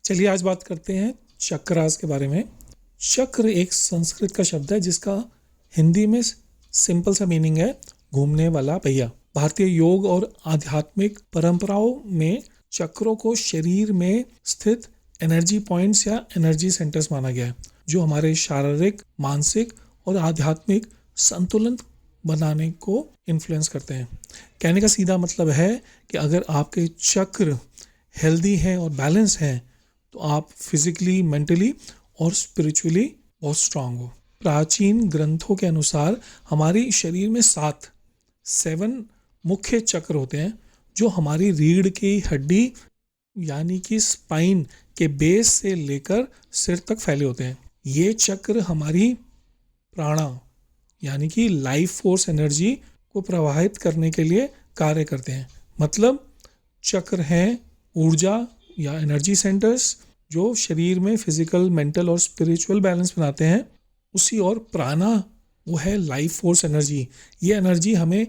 चलिए आज बात करते हैं चक्रास के बारे में। चक्र एक संस्कृत का शब्द है जिसका हिंदी में सिंपल सा मीनिंग है घूमने वाला पहिया। भारतीय योग और आध्यात्मिक परंपराओं में चक्रों को शरीर में स्थित एनर्जी पॉइंट्स या एनर्जी सेंटर्स माना गया है जो हमारे शारीरिक, मानसिक और आध्यात्मिक संतुलन बनाने को इन्फ्लुएंस करते हैं। कहने का सीधा मतलब है कि अगर आपके चक्र हेल्दी हैं और बैलेंस हैं तो आप फिजिकली, मेंटली और स्पिरिचुअली बहुत स्ट्रांग हो। प्राचीन ग्रंथों के अनुसार हमारे शरीर में 7 मुख्य चक्र होते हैं जो हमारी रीढ़ की हड्डी यानी कि स्पाइन के बेस से लेकर सिर तक फैले होते हैं। ये चक्र हमारी प्राणा यानी कि लाइफ फोर्स एनर्जी को प्रवाहित करने के लिए कार्य करते हैं। मतलब चक्र हैं ऊर्जा या एनर्जी सेंटर्स जो शरीर में फिजिकल, मेंटल और स्पिरिचुअल बैलेंस बनाते हैं। उसी और प्राणा वो है लाइफ फोर्स एनर्जी। ये एनर्जी हमें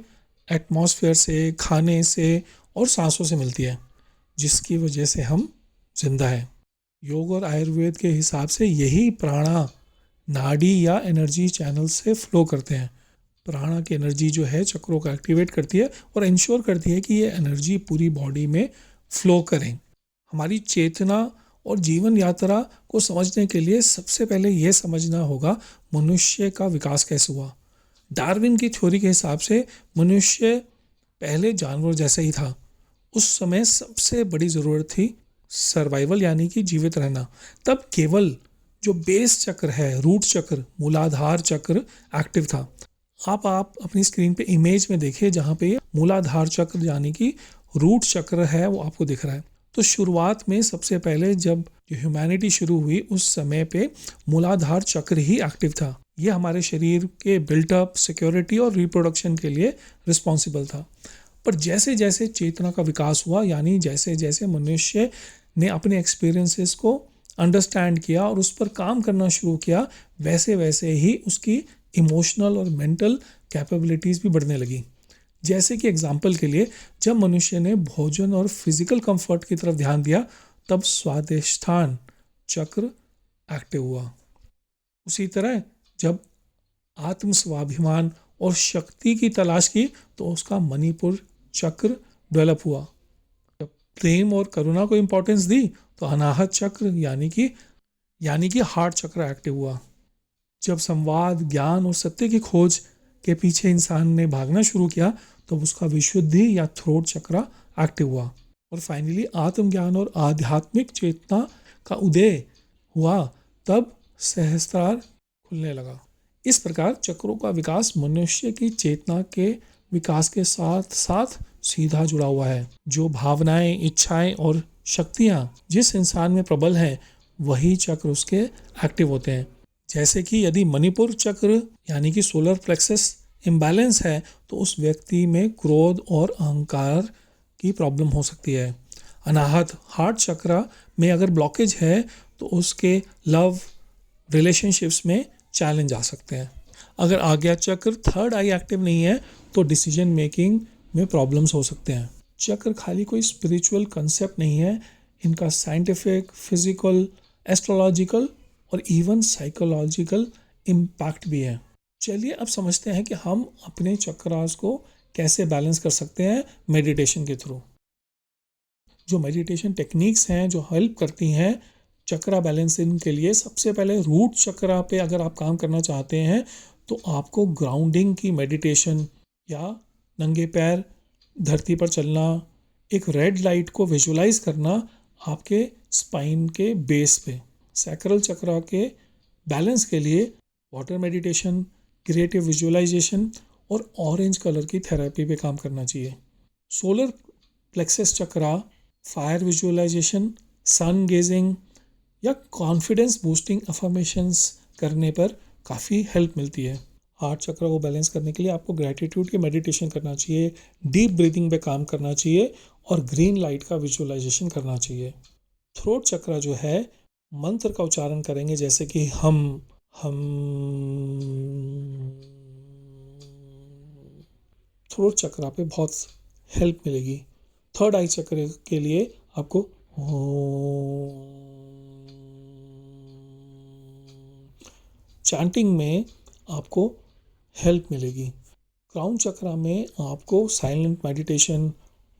एटमॉस्फेयर से, खाने से और सांसों से मिलती है जिसकी वजह से हम जिंदा हैं। योग और आयुर्वेद के हिसाब से यही प्राणा नाड़ी या एनर्जी चैनल से फ्लो करते हैं। प्राणा की एनर्जी जो है चक्रों को एक्टिवेट करती है और इंश्योर करती है कि ये एनर्जी पूरी बॉडी में फ्लो करें। हमारी चेतना और जीवन यात्रा को समझने के लिए सबसे पहले यह समझना होगा मनुष्य का विकास कैसे हुआ। डार्विन की थ्योरी के हिसाब से मनुष्य पहले जानवर जैसा ही था। उस समय सबसे बड़ी ज़रूरत थी सर्वाइवल यानी कि जीवित रहना। तब केवल जो बेस चक्र है, रूट चक्र, मूलाधार चक्र एक्टिव था। आप अपनी स्क्रीन पे इमेज में देखिए जहाँ पे मूलाधार चक्र यानी कि रूट चक्र है वो आपको दिख रहा है। तो शुरुआत में सबसे पहले जब ह्यूमैनिटी शुरू हुई उस समय पे मूलाधार चक्र ही एक्टिव था। ये हमारे शरीर के बिल्टअप, सिक्योरिटी और रिप्रोडक्शन के लिए रिस्पॉन्सिबल था। पर जैसे जैसे चेतना का विकास हुआ यानी जैसे जैसे मनुष्य ने अपने एक्सपीरियंसेस को अंडरस्टैंड किया और उस पर काम करना शुरू किया, वैसे वैसे ही उसकी इमोशनल और मेंटल कैपेबिलिटीज़ भी बढ़ने लगी। जैसे कि एग्जाम्पल के लिए जब मनुष्य ने भोजन और फिजिकल कंफर्ट की तरफ ध्यान दिया तब स्वादिष्ठान चक्र एक्टिव हुआ। उसी तरह जब आत्म स्वाभिमान और शक्ति की तलाश की तो उसका मणिपुर चक्र डेवलप हुआ। जब प्रेम और करुणा को इम्पोर्टेंस दी तो अनाहत चक्र यानी कि हार्ट चक्र एक्टिव हुआ। जब संवाद, ज्ञान और सत्य की खोज के पीछे इंसान ने भागना शुरू किया तो उसका विशुद्धि या थ्रोट चक्र एक्टिव हुआ। और फाइनली आत्मज्ञान और आध्यात्मिक चेतना का उदय हुआ तब सहस्त्रार खुलने लगा। इस प्रकार चक्रों का विकास मनुष्य की चेतना के विकास के साथ साथ सीधा जुड़ा हुआ है। जो भावनाएं, इच्छाएं और शक्तियां जिस इंसान में प्रबल हैं वही चक्र उसके एक्टिव होते हैं। जैसे कि यदि मणिपुर चक्र यानी कि सोलर प्लेक्सस इम्बैलेंस है तो उस व्यक्ति में क्रोध और अहंकार की प्रॉब्लम हो सकती है। अनाहत हार्ट चक्र में अगर ब्लॉकेज है तो उसके लव, रिलेशनशिप्स में चैलेंज आ सकते हैं। अगर आज्ञा चक्र, थर्ड आई एक्टिव नहीं है तो डिसीजन मेकिंग में प्रॉब्लम्स हो सकते हैं। चक्र खाली कोई स्पिरिचुअल कंसेप्ट नहीं है, इनका साइंटिफिक, फिजिकल, एस्ट्रोलॉजिकल और इवन साइकोलॉजिकल इम्पैक्ट भी है। चलिए अब समझते हैं कि हम अपने चक्रास को कैसे बैलेंस कर सकते हैं मेडिटेशन के थ्रू। जो मेडिटेशन टेक्निक्स हैं जो हेल्प करती हैं चक्रा बैलेंसिंग के लिए, सबसे पहले रूट चक्रा पे अगर आप काम करना चाहते हैं तो आपको ग्राउंडिंग की मेडिटेशन या नंगे पैर धरती पर चलना, एक रेड लाइट को विजुलाइज करना आपके स्पाइन के बेस पे। सैक्रल चक्रा के बैलेंस के लिए वाटर मेडिटेशन, क्रिएटिव विजुअलाइजेशन और ऑरेंज कलर की थेरेपी पे काम करना चाहिए। सोलर प्लेक्सस चक्रा, फायर विजुअलाइजेशन, सन गेजिंग या कॉन्फिडेंस बूस्टिंग अफर्मेशंस करने पर काफ़ी हेल्प मिलती है। हार्ट चक्र को बैलेंस करने के लिए आपको ग्रैटिट्यूड की मेडिटेशन करना चाहिए, डीप ब्रीदिंग पे काम करना चाहिए और ग्रीन लाइट का विजुअलाइजेशन करना चाहिए। थ्रोट चक्र जो है मंत्र का उच्चारण करेंगे जैसे कि हम थ्रोट चक्र पे बहुत हेल्प मिलेगी। थर्ड आई चक्र के लिए आपको चैंटिंग में आपको हेल्प मिलेगी। क्राउन चक्रा में आपको साइलेंट मेडिटेशन,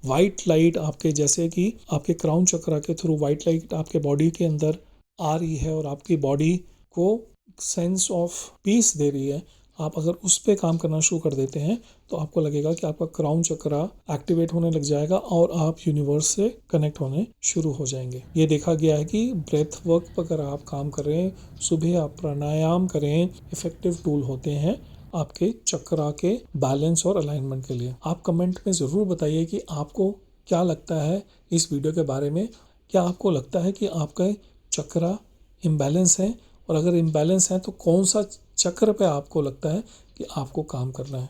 वाइट लाइट आपके, जैसे कि आपके क्राउन चक्रा के थ्रू वाइट लाइट आपके बॉडी के अंदर आ रही है और आपकी बॉडी को सेंस ऑफ पीस दे रही है। आप अगर उस पर काम करना शुरू कर देते हैं तो आपको लगेगा कि आपका क्राउन चक्रा एक्टिवेट होने लग जाएगा और आप यूनिवर्स से कनेक्ट होने शुरू हो जाएंगे। ये देखा गया है कि ब्रेथ वर्क पर अगर आप काम कर रहे हैं, सुबह आप प्राणायाम करें, इफेक्टिव टूल होते हैं आपके चक्रा के बैलेंस और अलाइनमेंट के लिए। आप कमेंट में ज़रूर बताइए कि आपको क्या लगता है इस वीडियो के बारे में। क्या आपको लगता है कि आपका चक्रा इम्बैलेंस है, और अगर इम्बैलेंस है तो कौन सा चक्र पे आपको लगता है कि आपको काम करना है।